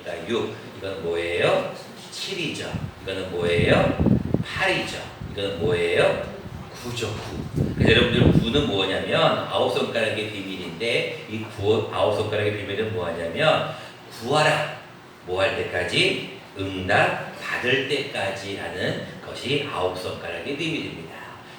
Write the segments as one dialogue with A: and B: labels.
A: 6, 이거는 뭐예요? 7이죠. 이거는 뭐예요? 8이죠. 이거는 뭐예요? 9죠. 9. 그래서 여러분들 9는 뭐냐면 9손가락의 비밀인데 이 9손가락의 비밀은 뭐냐면 구하라. 뭐 할 때까지? 응답 받을 때까지 하는 것이 9손가락의 비밀입니다.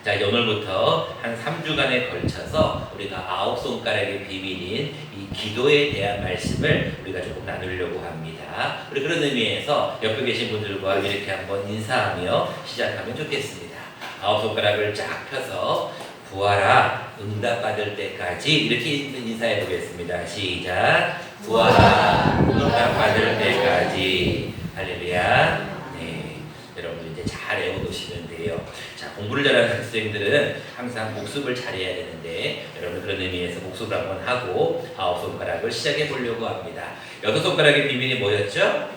A: 자, 이제 오늘부터 한 3주간에 걸쳐서 우리가 9손가락의 비밀인 이 기도에 대한 말씀을 우리가 조금 나누려고 합니다. 우리 그런 의미에서 옆에 계신 분들과 이렇게 한번 인사하며 시작하면 좋겠습니다. 9손가락을 쫙 펴서 구하라, 응답받을 때까지 이렇게 인사해 보겠습니다. 시작. 구하라, 응답받을 때까지. 할렐루야. 네, 여러분들 이제 잘 외워두시면 돼요. 자, 공부를 잘하는 학생들은 항상 복습을 잘해야 되는데 여러분 그런 의미에서 복습을 한번 하고 9손가락을 시작해 보려고 합니다. 6손가락의 비밀이 뭐였죠?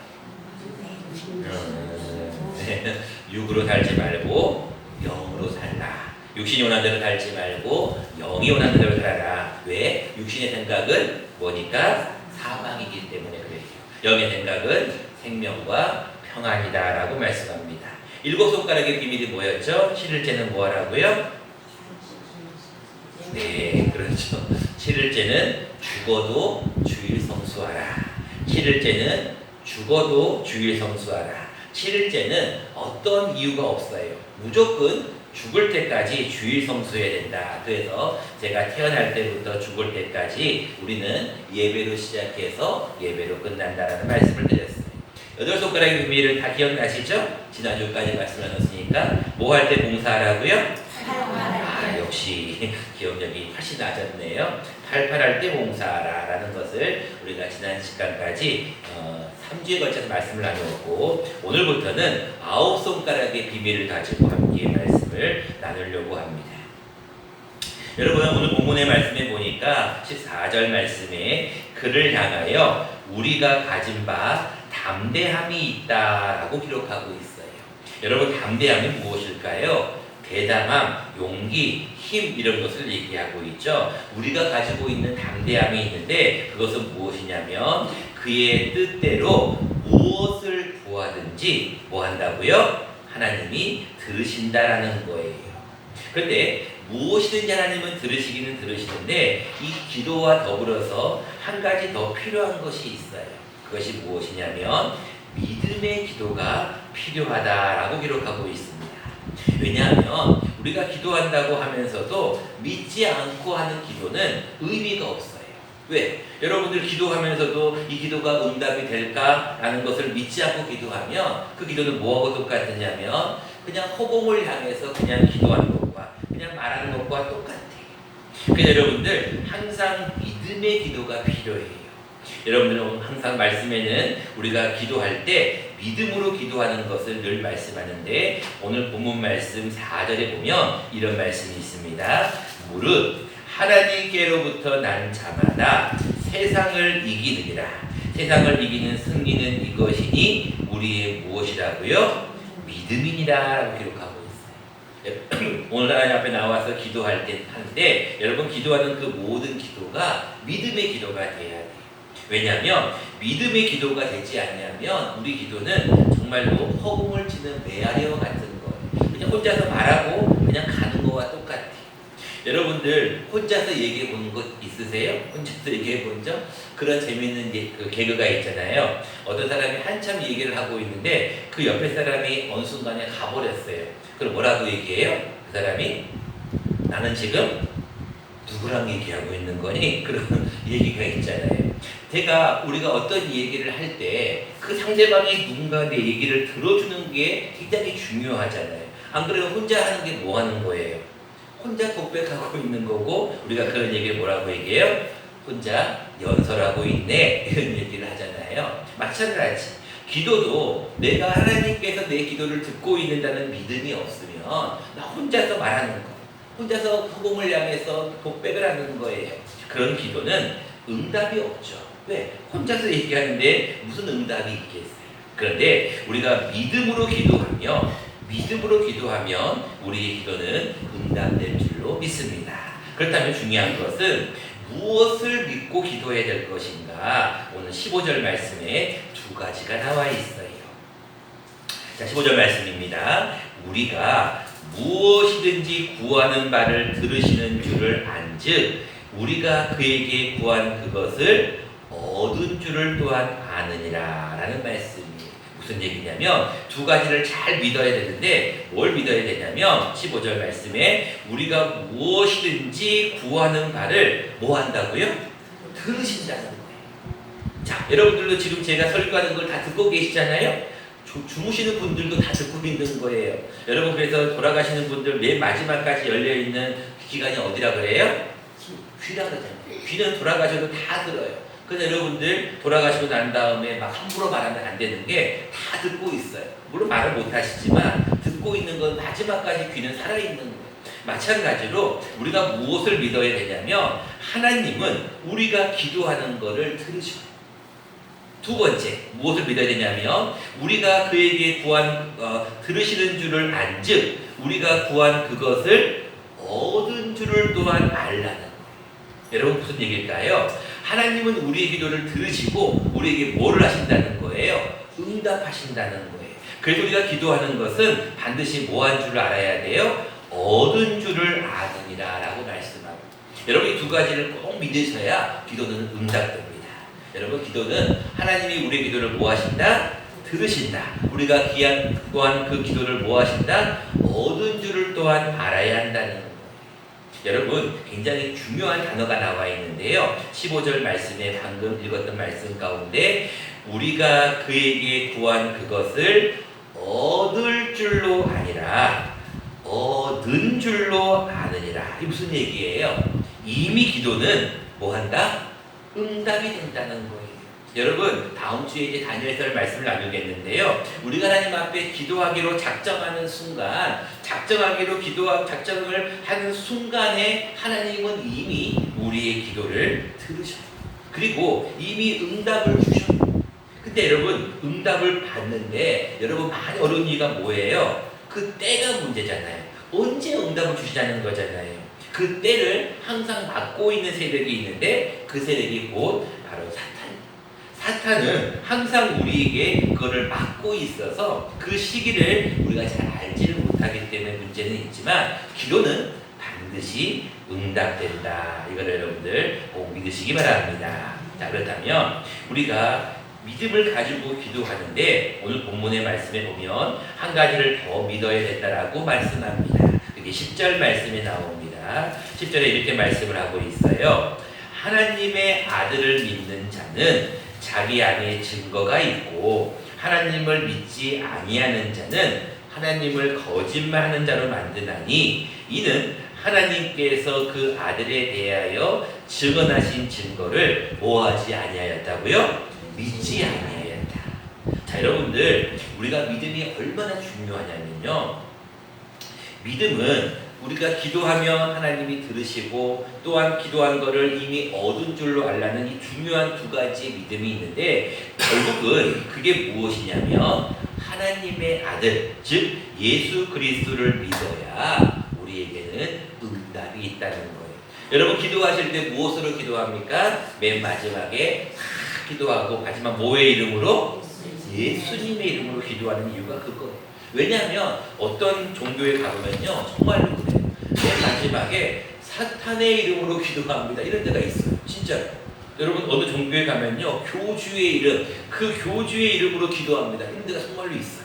A: 6으로 살지 말고 0으로 살라. 육신이 원하는 대로 살지 말고 영이 원하는 대로 살아라. 왜? 육신의 생각은 뭐니까? 사망이기 때문에 그래요. 영의 생각은 생명과 평안이다 라고 말씀합니다. 7손가락의 비밀이 뭐였죠? 7일째는 뭐하라고요? 네, 그렇죠. 7일째는 죽어도 주일 성수하라. 7일째는 죽어도 주일 성수하라. 7일째는 어떤 이유가 없어요. 무조건 죽을 때까지 주일 성수해야 된다. 그래서 제가 태어날 때부터 죽을 때까지 우리는 예배로 시작해서 예배로 끝난다라는 말씀을 드렸어요. 8손가락의 비밀을 다 기억나시죠? 지난주까지 말씀 나눴으니까 뭐 할 때 봉사하라고요? 아, 역시 기억력이 훨씬 낮았네요. 팔팔할 때 봉사하라 라는 것을 우리가 지난 시간까지 3주에 걸쳐서 말씀을 나누었고 오늘부터는 9손가락의 비밀을 가지고 함께 말씀을 나누려고 합니다. 여러분 오늘 본문의 말씀에 보니까 14절 말씀에 그를 향하여 우리가 가진 바 담대함이 있다라고 기록하고 있어요. 여러분 담대함이 무엇일까요? 대담함, 용기, 힘 이런 것을 얘기하고 있죠. 우리가 가지고 있는 담대함이 있는데 그것은 무엇이냐면 그의 뜻대로 무엇을 구하든지 뭐 한다고요? 하나님이 들으신다라는 거예요. 그런데 무엇이든지 하나님은 들으시기는 들으시는데 이 기도와 더불어서 한 가지 더 필요한 것이 있어요. 그것이 무엇이냐면 믿음의 기도가 필요하다라고 기록하고 있습니다. 왜냐하면 우리가 기도한다고 하면서도 믿지 않고 하는 기도는 의미가 없어요. 왜? 여러분들 기도하면서도 이 기도가 응답이 될까라는 것을 믿지 않고 기도하면 그 기도는 뭐하고 똑같으냐면 그냥 허공을 향해서 그냥 기도하는 것과 그냥 말하는 것과 똑같아요. 그래서 여러분들 항상 믿음의 기도가 필요해요. 여러분들은 항상 말씀에는 우리가 기도할 때 믿음으로 기도하는 것을 늘 말씀하는데 오늘 본문 말씀 4절에 보면 이런 말씀이 있습니다. 무릇 하나님께로부터 난 자마다 세상을 이기느니라. 세상을 이기는 승리는 이것이니 우리의 무엇이라고요? 믿음이니라 라고 기록하고 있어요. 오늘 하나님 앞에 나와서 기도할 때 하는데 여러분 기도하는 그 모든 기도가 믿음의 기도가 돼야 돼요. 왜냐하면 믿음의 기도가 되지 않냐면 우리 기도는 정말로 허공을 치는 메아리와 같은 거예요. 그냥 혼자서 말하고 그냥 가는 거와 똑같아요. 여러분들 혼자서 얘기해 본 것 있으세요? 혼자서 얘기해 본 적? 그런 재미있는 그 개그가 있잖아요. 어떤 사람이 한참 얘기를 하고 있는데 그 옆에 사람이 어느 순간에 가버렸어요. 그럼 뭐라고 얘기해요? 그 사람이 나는 지금 누구랑 얘기하고 있는 거니? 그런 얘기가 있잖아요. 우리가 어떤 얘기를 할 때 그 상대방이 누군가 내 얘기를 들어주는 게 굉장히 중요하잖아요. 안 그러면 혼자 하는 게 뭐 하는 거예요? 혼자 독백하고 있는 거고 우리가 그런 얘기를 뭐라고 얘기해요? 혼자 연설하고 있네 이런 얘기를 하잖아요. 마찬가지 기도도 내가 하나님께서 내 기도를 듣고 있는다는 믿음이 없으면 나 혼자서 말하는 거 혼자서 허공을 향해서 독백을 하는 거예요. 그런 기도는 응답이 없죠. 왜? 혼자서 얘기하는데 무슨 응답이 있겠어요? 그런데 우리가 믿음으로 기도하면 우리의 기도는 응답될 줄로 믿습니다. 그렇다면 중요한 것은 무엇을 믿고 기도해야 될 것인가? 오늘 15절 말씀에 두 두 가지가 나와 있어요. 자, 15절 말씀입니다. 우리가 무엇이든지 구하는 바를 들으시는 줄을 안즉 우리가 그에게 구한 그것을 얻은 줄을 또한 아느니라 라는 말씀이에요. 무슨 얘기냐면 두 가지를 잘 믿어야 되는데 뭘 믿어야 되냐면 15절 말씀에 우리가 무엇이든지 구하는 바를 뭐 한다고요? 들으신다는 거예요. 자, 여러분들도 지금 제가 설교하는 걸 다 듣고 계시잖아요. 주무시는 분들도 다 듣고 있는 거예요. 여러분, 그래서 돌아가시는 분들 맨 마지막까지 열려있는 기간이 어디라 그래요? 귀라 그러잖아요. 귀는 돌아가셔도 다 들어요. 그래서 여러분들 돌아가시고 난 다음에 막 함부로 말하면 안 되는 게 다 듣고 있어요. 물론 말을 못 하시지만 듣고 있는 건 마지막까지 귀는 살아있는 거예요. 마찬가지로 우리가 무엇을 믿어야 되냐면 하나님은 우리가 기도하는 거를 들으셔요. 두 번째, 무엇을 믿어야 되냐면 우리가 그에게 구한 들으시는 줄을 안즉 우리가 구한 그것을 얻은 줄을 또한 알라는 거예요. 여러분, 무슨 얘기일까요? 하나님은 우리의 기도를 들으시고 우리에게 뭐를 하신다는 거예요? 응답하신다는 거예요. 그래서 우리가 기도하는 것은 반드시 뭐한 줄을 알아야 돼요? 얻은 줄을 아느니라 라고 말씀하고, 여러분 이 두 가지를 꼭 믿으셔야 기도는 응답됩니다. 여러분, 기도는 하나님이 우리의 기도를 뭐 하신다? 들으신다. 우리가 구한 그 기도를 뭐 하신다? 얻은 줄을 또한 알아야 한다는 거예요. 여러분, 굉장히 중요한 단어가 나와 있는데요. 15절 말씀에 방금 읽었던 말씀 가운데 우리가 그에게 구한 그것을 얻을 줄로 아니라 얻은 줄로 아느니라. 이게 무슨 얘기예요? 이미 기도는 뭐 한다? 응답이 된다는 거예요. 여러분, 다음 주에 이제 다니엘서를 말씀을 나누겠는데요. 우리가 하나님 앞에 기도하기로 작정하는 순간, 작정을 하는 순간에 하나님은 이미 우리의 기도를 들으셔요. 그리고 이미 응답을 주셔요. 근데 여러분, 응답을 받는데 여러분 많이 어려운 이유가 뭐예요? 그 때가 문제잖아요. 언제 응답을 주시자는 거잖아요. 그 때를 항상 막고 있는 세력이 있는데 그 세력이 곧 바로 사탄은 항상 우리에게 그거를 막고 있어서 그 시기를 우리가 잘 알지를 못하기 때문에 문제는 있지만 기도는 반드시 응답된다. 이걸 여러분들 꼭 믿으시기 바랍니다. 자, 그렇다면 우리가 믿음을 가지고 기도하는데 오늘 본문의 말씀에 보면 한 가지를 더 믿어야 된다라고 말씀합니다. 그게 10절 말씀에 나옵니다. 10절에 이렇게 말씀을 하고 있어요. 하나님의 아들을 믿는 자는 자기 안에 증거가 있고 하나님을 믿지 아니하는 자는 하나님을 거짓말하는 자로 만드나니 이는 하나님께서 그 아들에 대하여 증언하신 증거를 뭐하지 아니하였다고요? 믿지 아니하였다. 자, 여러분들, 우리가 믿음이 얼마나 중요하냐면요, 믿음은 우리가 기도하면 하나님이 들으시고 또한 기도한 거를 이미 얻은 줄로 알라는 이 중요한 두 가지의 믿음이 있는데 결국은 그게 무엇이냐면 하나님의 아들, 즉 예수 그리스도를 믿어야 우리에게는 응답이 있다는 거예요. 여러분, 기도하실 때 무엇으로 기도합니까? 맨 마지막에 기도하고 마지막 뭐의 이름으로? 예수님의 이름으로 기도하는 이유가 그거예요. 왜냐하면 어떤 종교에 가보면요 정말로 그래요. 맨 마지막에 사탄의 이름으로 기도합니다. 이런 데가 있어요. 진짜로. 여러분, 어느 종교에 가면요 교주의 이름, 그 교주의 이름으로 기도합니다. 이런 데가 정말로 있어요.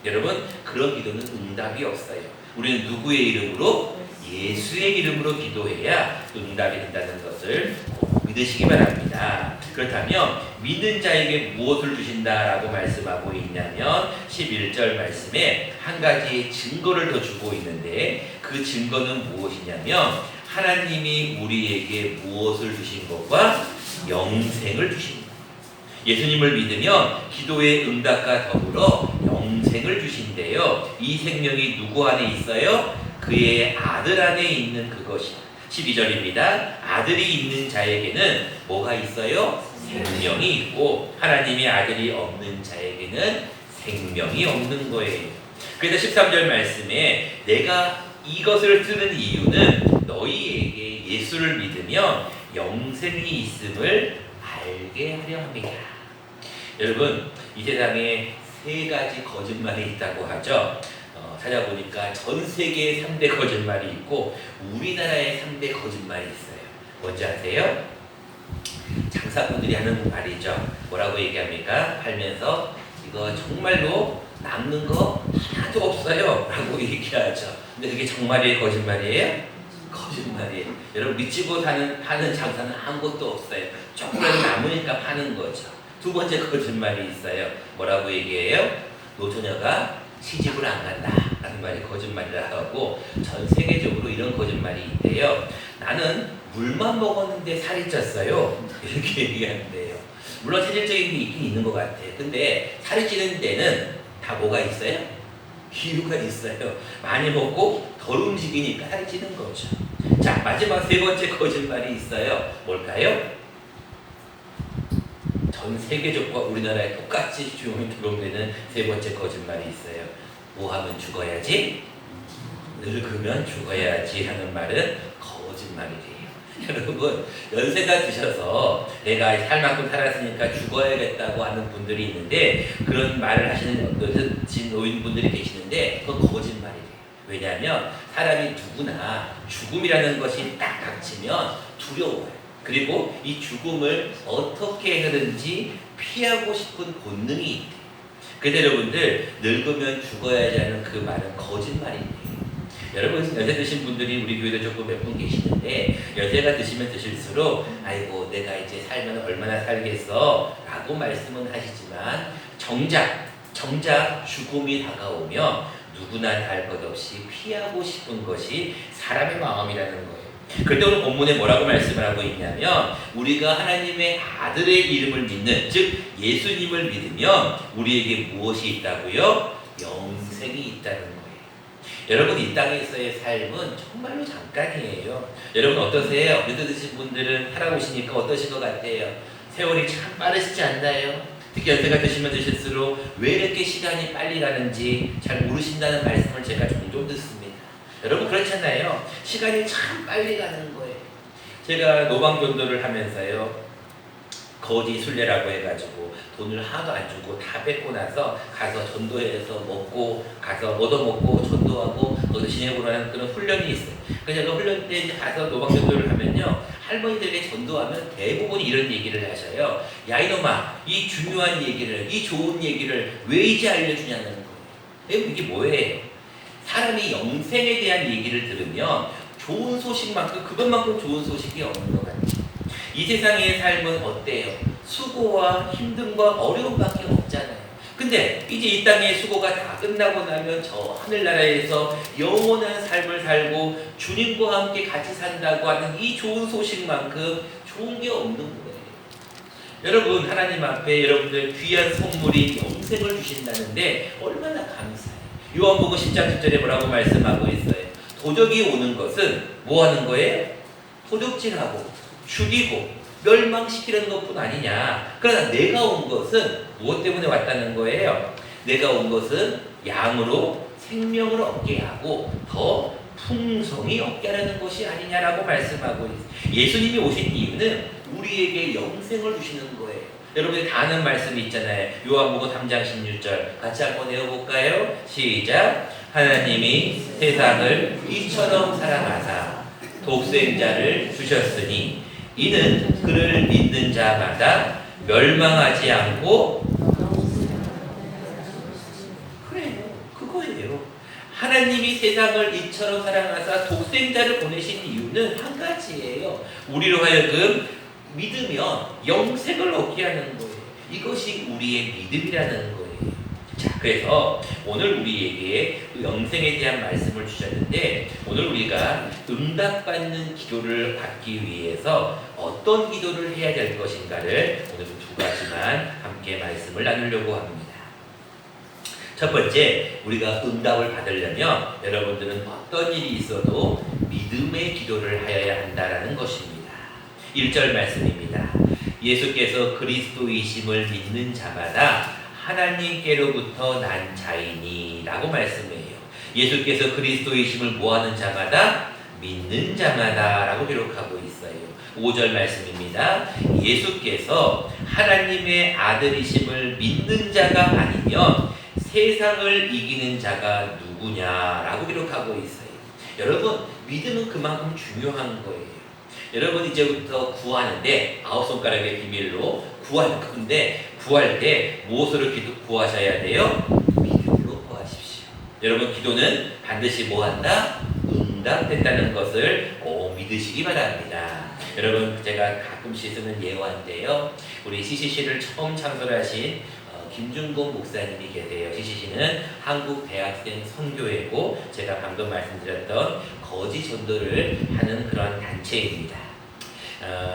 A: 여러분, 그런 기도는 응답이 없어요. 우리는 누구의 이름으로? 예수의 이름으로 기도해야 응답이 된다는 것을 믿으시기 바랍니다. 그렇다면 믿는 자에게 무엇을 주신다라고 말씀하고 있냐면 11절 말씀에 한 가지 증거를 더 주고 있는데 그 증거는 무엇이냐면 하나님이 우리에게 무엇을 주신 것과 영생을 주신 것. 예수님을 믿으면 기도의 응답과 더불어 영생을 주신대요. 이 생명이 누구 안에 있어요? 그의 아들 안에 있는 그것이다. 12절입니다. 아들이 있는 자에게는 뭐가 있어요? 생명이 있고 하나님의 아들이 없는 자에게는 생명이 없는 거예요. 그래서 13절 말씀에 내가 이것을 쓰는 이유는 너희에게 예수를 믿으면 영생이 있음을 알게 하려 합니다. 여러분, 이 세상에 세 가지 거짓말이 있다고 하죠. 찾아보니까 전 세계에 3대 거짓말이 있고 우리나라에 3대 거짓말이 있어요. 뭔지 아세요? 장사꾼들이 하는 말이죠. 뭐라고 얘기합니까? 팔면서 이거 정말로 남는 거 하나도 없어요 라고 얘기하죠. 근데 그게 정말이에요? 거짓말이에요? 거짓말이에요. 여러분 믿지고 파는 장사는 아무것도 없어요. 조금이라도 남으니까 파는 거죠. 두 번째 거짓말이 있어요. 뭐라고 얘기해요? 노처녀가 시집을 안 간다 라는 말이 거짓말이라 하고 전 세계적으로 이런 거짓말이 있대요. 나는 물만 먹었는데 살이 쪘어요. 이렇게 얘기하는데요. 물론 체질적인 게 있긴 있는 것 같아요. 근데 살이 찌는 데는 다 뭐가 있어요? 이유가 있어요. 많이 먹고 덜 움직이니까 살이 찌는 거죠. 자, 마지막 세 번째 거짓말이 있어요. 뭘까요? 전 세계적과 우리나라에 똑같이 적용되는 세 번째 거짓말이 있어요. 뭐 하면 죽어야지? 늙으면 죽어야지 하는 말은 거짓말이에요. 여러분, 연세가 드셔서 내가 살 만큼 살았으니까 죽어야겠다고 하는 분들이 있는데 그런 말을 하시는 노인분들이 계시는데 그건 거짓말이에요. 왜냐하면 사람이 누구나 죽음이라는 것이 딱 닥치면 두려워요. 그리고 이 죽음을 어떻게 하든지 피하고 싶은 본능이 있대요. 그래서 여러분들 늙으면 죽어야지 하는 그 말은 거짓말입니다. 여러분 연세 드신 분들이 우리 교회도 조금 몇 분 계시는데 연세가 드시면 드실수록 아이고 내가 이제 살면 얼마나 살겠어 라고 말씀은 하시지만 정작 죽음이 다가오면 누구나 다를 것 없이 피하고 싶은 것이 사람의 마음이라는 거예요. 그런데 오늘 본문에 뭐라고 말씀을 하고 있냐면 우리가 하나님의 아들의 이름을 믿는 즉 예수님을 믿으면 우리에게 무엇이 있다고요? 영생이 있다는 거예요. 여러분 이 땅에서의 삶은 정말로 잠깐이에요. 여러분 어떠세요? 연세 드신 분들은 살아오시니까 어떠신 것 같아요? 세월이 참 빠르시지 않나요? 특히 연세가 드시면 드실수록 왜 이렇게 시간이 빨리 가는지 잘 모르신다는 말씀을 제가 종종 듣습니다. 여러분 그렇잖아요. 시간이 참 빨리 가는 거예요. 제가 노방전도를 하면서요. 거지 순례라고 해가지고 돈을 하나도 안 주고 다 뺏고 나서 가서 전도해서 먹고 가서 얻어먹고 전도하고 거기서 지내고 하는 그런 훈련이 있어요. 그래서 제가 훈련 때 이제 가서 노방전도를 하면요. 할머니들에게 전도하면 대부분 이런 얘기를 하셔요. 야 이놈아 이 중요한 얘기를 이 좋은 얘기를 왜 이제 알려주냐는 거예요. 이게 뭐예요? 사람이 영생에 대한 얘기를 들으면 좋은 소식만큼 그것만큼 좋은 소식이 없는 것 같아요. 이 세상의 삶은 어때요? 수고와 힘듦과 어려움밖에 없잖아요. 근데 이제 이 땅의 수고가 다 끝나고 나면 저 하늘나라에서 영원한 삶을 살고 주님과 함께 같이 산다고 하는 이 좋은 소식만큼 좋은 게 없는 거예요. 여러분 하나님 앞에 여러분들 귀한 선물이 영생을 주신다는데 얼마나 감사해요. 요한복음 10장 10절에 뭐라고 말씀하고 있어요? 도적이 오는 것은 뭐 하는 거예요? 도적질하고 죽이고 멸망시키는 것뿐 아니냐. 그러나 내가 온 것은 무엇 때문에 왔다는 거예요? 내가 온 것은 양으로 생명을 얻게 하고 더 풍성히 얻게 하는 것이 아니냐라고 말씀하고 있어요. 예수님이 오신 이유는 우리에게 영생을 주시는 거예요. 여러분이 다 아는 말씀이 있잖아요. 요한복음 3장 16절 같이 한번 외워볼까요? 시작. 하나님이 세상을 이처럼 사랑하사 독생자를 주셨으니 이는 그를 믿는 자마다 멸망하지 않고 그래요. 그거예요. 하나님이 세상을 이처럼 사랑하사 독생자를 보내신 이유는 한 가지예요. 우리로 하여금 믿으면 영생을 얻게 하는 거예요. 이것이 우리의 믿음이라는 거예요. 자, 그래서 오늘 우리에게 영생에 대한 말씀을 주셨는데 오늘 우리가 응답받는 기도를 받기 위해서 어떤 기도를 해야 될 것인가를 오늘 두 가지만 함께 말씀을 나누려고 합니다. 첫 번째, 우리가 응답을 받으려면 여러분들은 어떤 일이 있어도 믿음의 기도를 하여야 한다는 것입니다. 1절 말씀입니다. 예수께서 그리스도이심을 믿는 자마다 하나님께로부터 난 자이니 라고 말씀해요. 예수께서 그리스도이심을 뭐하는 자마다? 믿는 자마다 라고 기록하고 있어요. 5절 말씀입니다. 예수께서 하나님의 아들이심을 믿는 자가 아니면 세상을 이기는 자가 누구냐라고 기록하고 있어요. 여러분, 믿음은 그만큼 중요한 거예요. 여러분, 이제부터 구하는데 9손가락의 비밀로 구할 건데, 구할 때 무엇으로 구하셔야 돼요? 믿음으로 구하십시오. 여러분, 기도는 반드시 뭐한다? 응답된다는 것을 믿으시기 바랍니다. 여러분, 제가 가끔씩 쓰는 예화인데요. 우리 CCC를 처음 창설하신 김준곤 목사님이 계세요. CCC는 한국 대학생 선교회고, 제가 방금 말씀드렸던 거지 전도를 하는 그런 단체입니다.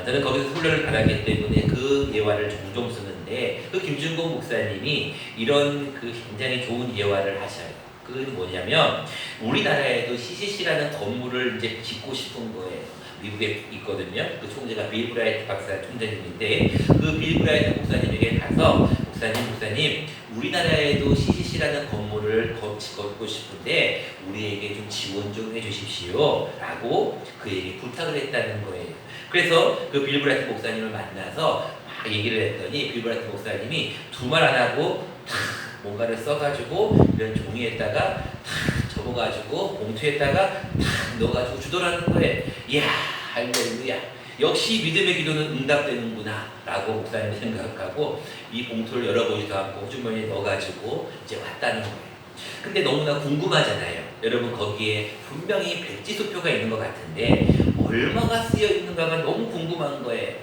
A: 저는 거기서 훈련을 받았기 때문에 그 예화를 종종 쓰는데, 그 김준곤 목사님이 이런 그 굉장히 좋은 예화를 하셔요. 그건 뭐냐면, 우리나라에도 CCC라는 건물을 이제 짓고 싶은 거예요. 미국에 있거든요. 그 총재가 빌 브라이트 박사 총재님인데, 그 빌 브라이트 목사님에게 가서 목사님, 우리나라에도 CCC라는 건물을 짓고 싶은데 우리에게 좀 지원 좀 해주십시오 라고 그에게 부탁을 했다는 거예요. 그래서 그 빌 브라이트 목사님을 만나서 막 얘기를 했더니, 빌 브라이트 목사님이 두 말 안 하고 탁 뭔가를 써가지고 이런 종이에다가 탁 접어가지고 봉투에다가 탁 넣어가지고 주더라는 거예요. 이야, 할렐루야, 역시 믿음의 기도는 응답되는구나 라고 목사님이 생각하고 이 봉투를 열어보지도 않고 호주머니에 넣어가지고 이제 왔다는 거예요. 근데 너무나 궁금하잖아요. 여러분, 거기에 분명히 백지수표가 있는 것 같은데 얼마가 쓰여 있는가가 너무 궁금한 거예요.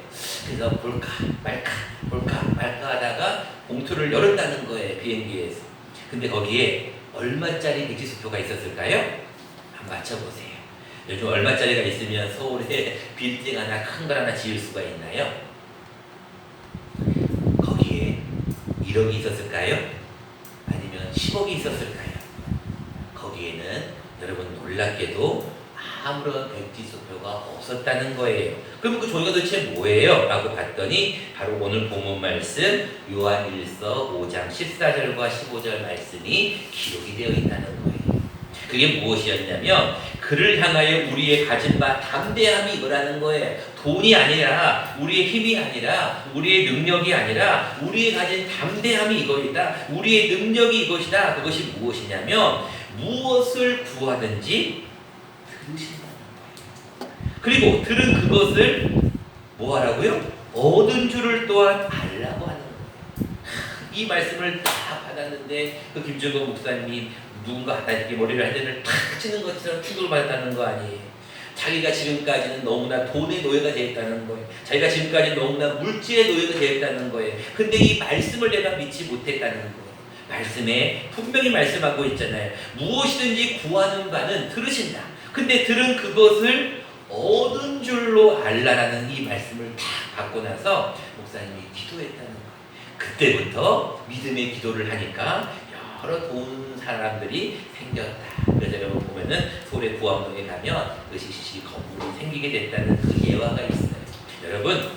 A: 그래서 볼까 말까 하다가 봉투를 열었다는 거예요, 비행기에서. 근데 거기에 얼마짜리 백지수표가 있었을까요? 한번 맞춰보세요. 요즘 얼마짜리가 있으면 서울에 빌딩 하나, 큰 걸 하나 지을 수가 있나요? 거기에 1억이 있었을까요? 아니면 10억이 있었을까요? 거기에는 여러분 놀랍게도 아무런 백지수표가 없었다는 거예요. 그럼 그 종이가 도대체 뭐예요? 라고 봤더니 바로 오늘 본문 말씀 요한일서 5장 14절과 15절 말씀이 기록이 되어 있다는 거예요. 그게 무엇이었냐면, 그를 향하여 우리의 가진 바 담대함이 이거라는 거예요. 돈이 아니라, 우리의 힘이 아니라, 우리의 능력이 아니라 우리의 가진 담대함이 이것이다. 우리의 능력이 이것이다. 그것이 무엇이냐면 무엇을 구하든지 들으신다는 거예요. 그리고 들은 그것을 뭐 하라고요? 얻은 줄을 또한 알라고 하는 거예요. 이 말씀을 다 받았는데 그 김준건 목사님이 누군가 하다니까 머리를 한 대를 탁 치는 것처럼 충격을 받았다는 거 아니에요. 자기가 지금까지는 너무나 돈의 노예가 되어 있다는 거예요. 자기가 지금까지 너무나 물질의 노예가 되어 있다는 거예요. 근데 이 말씀을 내가 믿지 못했다는 거예요. 말씀에 분명히 말씀하고 있잖아요. 무엇이든지 구하는 바는 들으신다. 근데 들은 그것을 얻은 줄로 알라라는 이 말씀을 다 받고 나서 목사님이 기도했다는 거예요. 그때부터 믿음의 기도를 하니까 여러 돈 사람들이 생겼다. 그래서 여러분 보면은 서울의 구암동에 가면 그 CCC 건물이 생기게 됐다는 그 예화가 있어요. 여러분,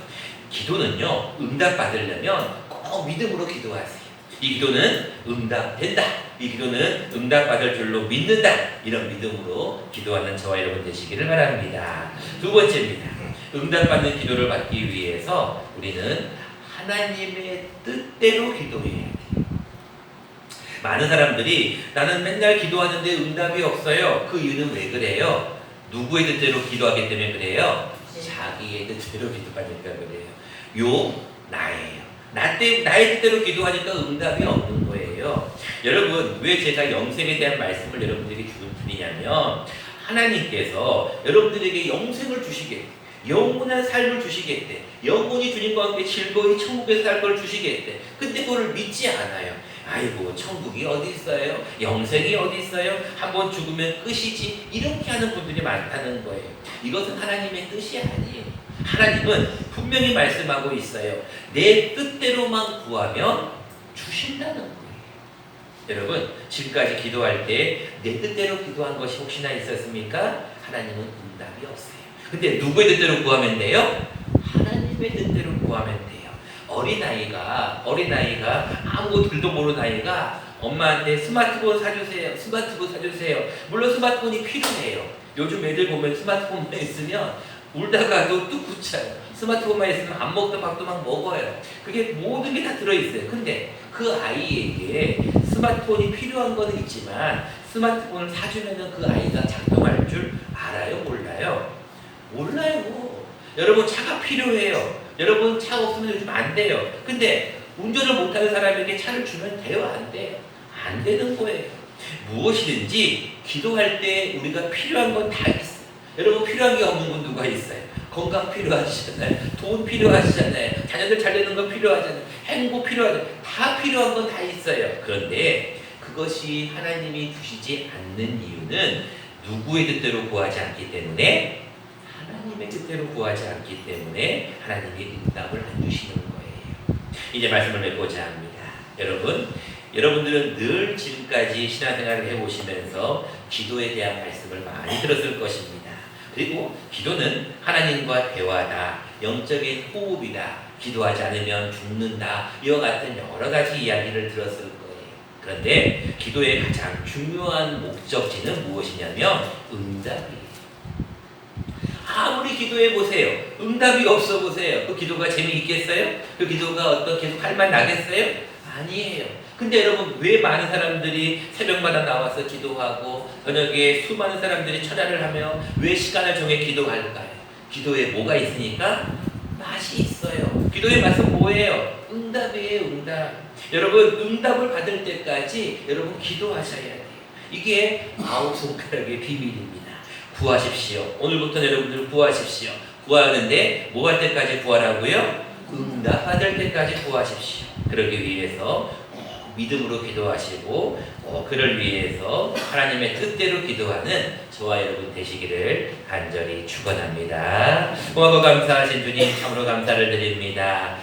A: 기도는요, 응답 받으려면 꼭 믿음으로 기도하세요. 이 기도는 응답된다. 이 기도는 응답받을 줄로 믿는다. 이런 믿음으로 기도하는 저와 여러분 되시기를 바랍니다. 두 번째입니다. 응답받는 기도를 받기 위해서 우리는 하나님의 뜻대로 기도해야 돼요. 많은 사람들이 나는 맨날 기도하는데 응답이 없어요. 그 이유는 왜 그래요? 누구의 뜻대로 기도하기 때문에 그래요? 자기의 뜻대로 기도하니까 그래요. 나예요. 나의 뜻대로 기도하니까 응답이 없는 거예요. 여러분, 왜 제가 영생에 대한 말씀을 여러분들에게 드리냐면, 하나님께서 여러분들에게 영생을 주시겠대. 영원한 삶을 주시겠대. 영원히 주님과 함께 즐거이 천국에서 살 걸 주시겠대. 근데 그걸 믿지 않아요. 아이고, 천국이 어디 있어요? 영생이 어디 있어요? 한번 죽으면 끝이지. 이렇게 하는 분들이 많다는 거예요. 이것은 하나님의 뜻이 아니에요. 하나님은 분명히 말씀하고 있어요. 내 뜻대로만 구하면 주신다는 거예요. 여러분, 지금까지 기도할 때 내 뜻대로 기도한 것이 혹시나 있었습니까? 하나님은 응답이 없어요. 근데 누구의 뜻대로 구하면 돼요? 하나님의 뜻대로 구하면 돼요. 어린아이가 아무것도 들도 모르는 아이가 엄마한테 스마트폰 사주세요. 물론 스마트폰이 필요해요. 요즘 애들 보면 스마트폰만 있으면 울다가도 뚝 굳혀요. 스마트폰만 있으면 안 먹던 밥도 막 먹어요. 그게 모든 게 다 들어있어요. 근데 그 아이에게 스마트폰이 필요한 거는 있지만 스마트폰을 사주면은 그 아이가 작동할 줄 알아요? 몰라요? 몰라요. 여러분 차가 필요해요. 여러분 차 없으면 요즘 안 돼요. 근데 운전을 못하는 사람에게 차를 주면 돼요? 안 돼요? 안 되는 거예요. 무엇이든지 기도할 때 우리가 필요한 건 다 있어요. 여러분 필요한 게 없는 분 누가 있어요? 건강 필요하시잖아요. 돈 필요하시잖아요. 자녀들 잘 되는 거 필요하잖아요. 행복 필요하잖아요. 다 필요한 건 다 있어요. 그런데 그것이 하나님이 주시지 않는 이유는 누구의 뜻대로 구하지 않기 때문에 하나님의 뜻대로 구하지 않기 때문에 하나님이 응답을 안 주시는 거예요. 이제 말씀을 맺고자 합니다. 여러분들은 늘 지금까지 신앙생활을 해보시면서 기도에 대한 말씀을 많이 들었을 것입니다. 그리고 기도는 하나님과 대화다, 영적인 호흡이다, 기도하지 않으면 죽는다, 이와 같은 여러 가지 이야기를 들었을 거예요. 그런데 기도의 가장 중요한 목적지는 무엇이냐면 응답이에요. 아무리 기도해 보세요. 응답이 없어 보세요. 그 기도가 재미있겠어요? 그 기도가 계속 할 말 나겠어요? 아니에요. 근데 여러분 왜 많은 사람들이 새벽마다 나와서 기도하고 저녁에 수많은 사람들이 철야를 하며 왜 시간을 정해 기도할까요? 기도에 뭐가 있으니까? 맛이 있어요. 기도의 맛은 뭐예요? 응답이에요. 응답. 여러분 응답을 받을 때까지 여러분 기도하셔야 돼요. 이게 9손가락의 비밀입니다. 구하십시오. 오늘부터 여러분들 구하십시오. 구하는데 뭐 할 때까지 구하라고요? 응답 받을 때까지 구하십시오. 그러기 위해서 믿음으로 기도하시고 그를 위해서 하나님의 뜻대로 기도하는 저와 여러분 되시기를 간절히 축원합니다. 고맙고 감사하신 주님 참으로 감사를 드립니다.